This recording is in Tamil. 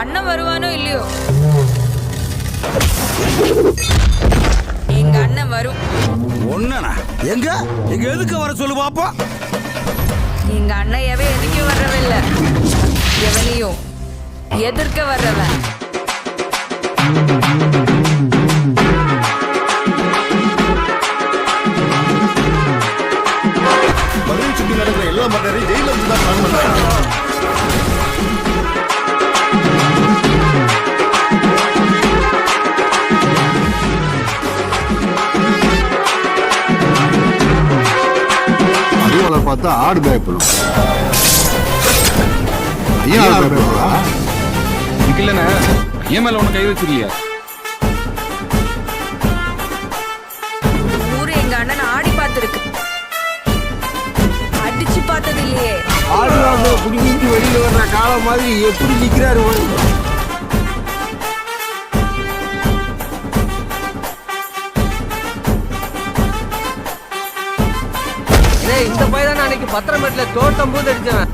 அண்ணன் வருவானோ இல்லையோ, எங்க அண்ணன் வரும். ஒண்ணா எங்க எங்க எதுக்கு வர சொல்லு பாப்போம். எங்க அண்ணன் எதுக்கு வர்றவில்லை, எவனையும் எதிர்க்க வர்றவன். மதுரை சுற்றி நடக்கிற எல்லா மன்னரையும் ஜெயில வந்துதான் பிளான் பண்றேன். அறிவாளர் பார்த்தா ஆடு பயப்படும். ஐயா பயப்படுவா இல்லண்ணே, ஏன் மேல உனக்கு கை வச்சிருக்கியா? ஊரு எங்க அண்ணன் ஆடி பார்த்திருக்கு, அடிச்சு பார்த்தது இல்லையே. ஆடுவாங்க குடிக்கிட்டு வெளியில வர்ற காலம் மாதிரி எப்படி நிக்கிறாரு. இந்த பையன் தான் அன்னைக்கு பத்திரமேட்டில் தோட்டம் பூந்து அடிச்சவன்.